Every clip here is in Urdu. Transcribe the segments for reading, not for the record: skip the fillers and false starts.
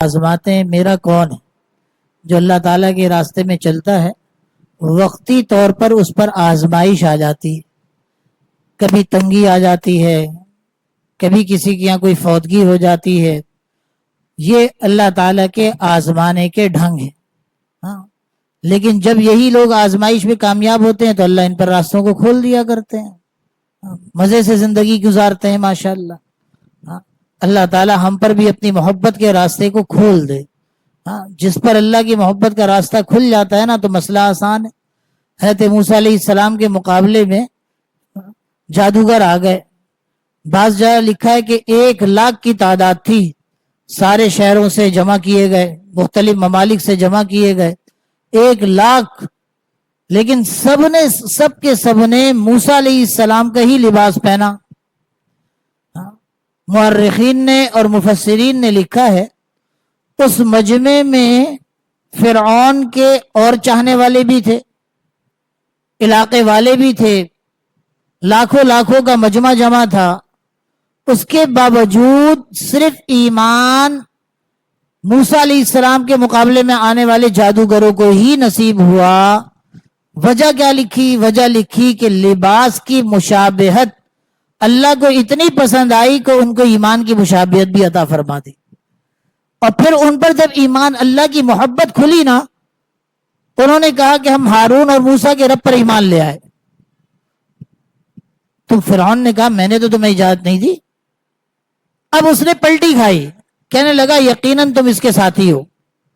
آزماتے ہیں میرا کون ہے. جو اللہ تعالیٰ کے راستے میں چلتا ہے وقتی طور پر اس پر آزمائش آ جاتی ہے، کبھی تنگی آ جاتی ہے، کبھی کسی کے یہاں کوئی فوتگی ہو جاتی ہے. یہ اللہ تعالیٰ کے آزمانے کے ڈھنگ ہیں. ہاں، لیکن جب یہی لوگ آزمائش میں کامیاب ہوتے ہیں تو اللہ ان پر راستوں کو کھول دیا کرتے ہیں، مزے سے زندگی گزارتے ہیں ماشاءاللہ. اللہ تعالیٰ ہم پر بھی اپنی محبت کے راستے کو کھول دے. جس پر اللہ کی محبت کا راستہ کھل جاتا ہے نا تو مسئلہ آسان ہے. حضرت موسیٰ علیہ السلام کے مقابلے میں جادوگر آ گئے. بعض جگہ لکھا ہے کہ 1,00,000 کی تعداد تھی، سارے شہروں سے جمع کیے گئے، مختلف ممالک سے جمع کیے گئے 1,00,000، لیکن سب کے سب نے موسیٰ علیہ السلام کا ہی لباس پہنا. مورخین نے اور مفسرین نے لکھا ہے اس مجمع میں فرعون کے اور چاہنے والے بھی تھے، علاقے والے بھی تھے، لاکھوں کا مجمع جمع تھا. اس کے باوجود صرف ایمان موسیٰ علیہ السلام کے مقابلے میں آنے والے جادوگروں کو ہی نصیب ہوا. وجہ کیا لکھی؟ وجہ لکھی کہ لباس کی مشابہت اللہ کو اتنی پسند آئی کہ ان کو ایمان کی مشابہت بھی عطا فرما دی. اور پھر ان پر جب ایمان اللہ کی محبت کھلی نا، انہوں نے کہا کہ ہم ہارون اور موسیٰ کے رب پر ایمان لے آئے. تو فرعون نے کہا میں نے تو تمہیں اجازت نہیں دی. اب اس نے پلٹی کھائی، کہنے لگا یقیناً تم اس کے ساتھی ہو،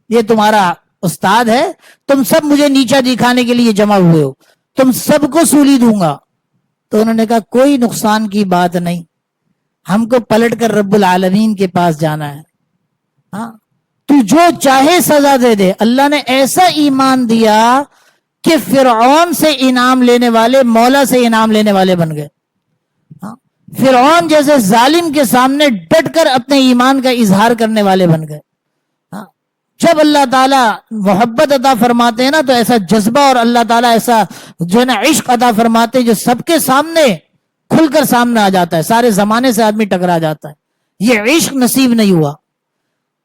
یہ تمہارا استاد ہے، تم سب مجھے نیچا دکھانے کے لیے جمع ہوئے ہو، تم سب کو سولی دوں گا. تو انہوں نے کہا کوئی نقصان کی بات نہیں، ہم کو پلٹ کر رب العالمین کے پاس جانا ہے. ہاں، تو جو چاہے سزا دے دے. اللہ نے ایسا ایمان دیا کہ فرعون سے انعام لینے والے مولا سے انعام لینے والے بن گئے. فرعون جیسے ظالم کے سامنے ڈٹ کر اپنے ایمان کا اظہار کرنے والے بن گئے. جب اللہ تعالیٰ محبت عطا فرماتے ہیں نا تو ایسا جذبہ اور اللہ تعالیٰ ایسا جو ہے نا عشق عطا فرماتے ہیں جو سب کے سامنے کھل کر سامنے آ جاتا ہے، سارے زمانے سے آدمی ٹکرا جاتا ہے. یہ عشق نصیب نہیں ہوا.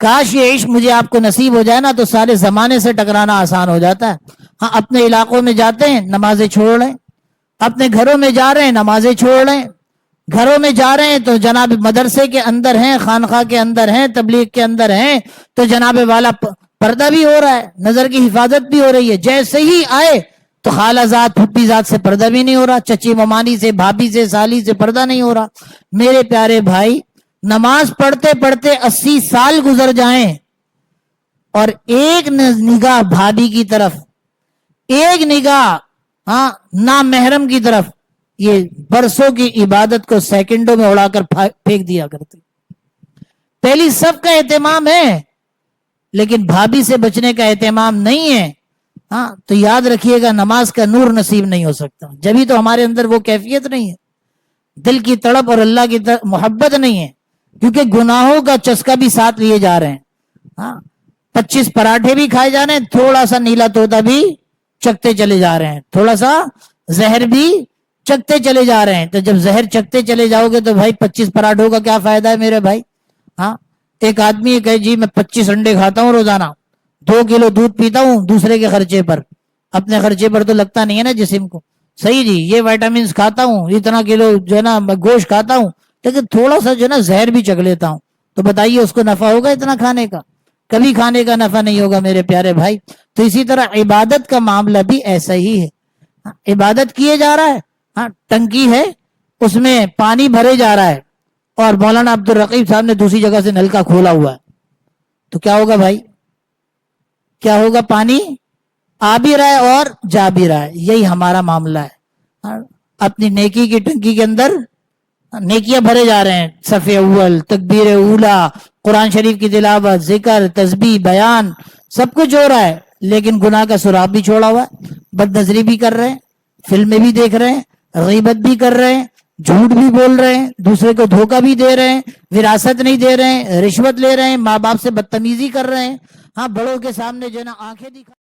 کاش یہ عشق مجھے آپ کو نصیب ہو جائے نا تو سارے زمانے سے ٹکرانا آسان ہو جاتا ہے. ہاں، اپنے علاقوں میں جاتے ہیں نمازیں چھوڑ لیں، اپنے گھروں میں جا رہے ہیں نمازیں چھوڑ لیں، گھروں میں جا رہے ہیں تو جناب مدرسے کے اندر ہیں، خانقاہ کے اندر ہیں، تبلیغ کے اندر ہیں تو جناب والا پردہ بھی ہو رہا ہے، نظر کی حفاظت بھی ہو رہی ہے. جیسے ہی آئے تو خالہ ذات پھپھی ذات سے پردہ بھی نہیں ہو رہا، چچی ممانی سے بھابھی سے سالی سے پردہ نہیں ہو رہا. میرے پیارے بھائی، نماز پڑھتے پڑھتے 80 سال گزر جائیں اور ایک نگاہ بھابھی کی طرف، ایک نگاہ نامحرم کی طرف، یہ برسوں کی عبادت کو سیکنڈوں میں اڑا کر پھینک دیا کرتے. پہلی سب کا اہتمام ہے لیکن بھابھی سے بچنے کا اہتمام نہیں ہے. تو یاد رکھیے گا نماز کا نور نصیب نہیں ہو سکتا جبھی تو ہمارے اندر وہ کیفیت نہیں ہے، دل کی تڑپ اور اللہ کی محبت نہیں ہے، کیونکہ گناہوں کا چسکا بھی ساتھ لیے جا رہے ہیں. 25 پراٹھے بھی کھائے جا رہے ہیں، تھوڑا سا نیلا طوطا بھی چکتے چلے جا رہے ہیں، تھوڑا سا زہر بھی چکتے چلے جا رہے ہیں. تو جب زہر چکتے چلے جاؤ گے تو بھائی 25 پراٹھوں کا کیا فائدہ ہے میرے بھائی. ایک آدمی کہے جی میں 25 انڈے کھاتا ہوں روزانہ، 2 کلو دودھ پیتا ہوں دوسرے کے خرچے پر، اپنے خرچے پر تو لگتا نہیں ہے نا جسم کو. صحیح جی، یہ وائٹامنز کھاتا ہوں، اتنا کلو جو ہے نا گوشت کھاتا ہوں، لیکن تھوڑا سا جو ہے نا زہر بھی چکھ لیتا ہوں، تو بتائیے اس کو نفع ہوگا اتنا کھانے کا؟ کبھی کھانے کا نفع نہیں ہوگا میرے پیارے بھائی. تو اسی طرح عبادت کا معاملہ بھی ایسا ہی ہے. عبادت کیے جا رہا ہے، ٹنکی ہے اس میں پانی بھرے جا رہا ہے اور مولانا عبد الرقیب صاحب نے دوسری جگہ سے نلکا کھولا ہوا ہے، تو کیا ہوگا بھائی؟ کیا ہوگا؟ پانی آ بھی رہا ہے اور جا بھی رہا ہے. یہی ہمارا معاملہ ہے. اپنی نیکی کی ٹنکی کے اندر نیکیاں بھرے جا رہے ہیں، صف اول، تکبیر اولا، قرآن شریف کی تلاوت، ذکر، تسبیح، بیان، سب کچھ ہو رہا ہے، لیکن گناہ کا سراغ بھی چھوڑا ہوا ہے. بد نظری بھی کر رہے ہیں، فلمیں بھی دیکھ رہے ہیں، غیبت بھی کر رہے ہیں، جھوٹ بھی بول رہے ہیں، دوسرے کو دھوکہ بھی دے رہے ہیں، وراثت نہیں دے رہے ہیں، رشوت لے رہے ہیں، ماں باپ سے بدتمیزی کر رہے ہیں، بڑوں کے سامنے جو ہے نا آنکھیں دکھا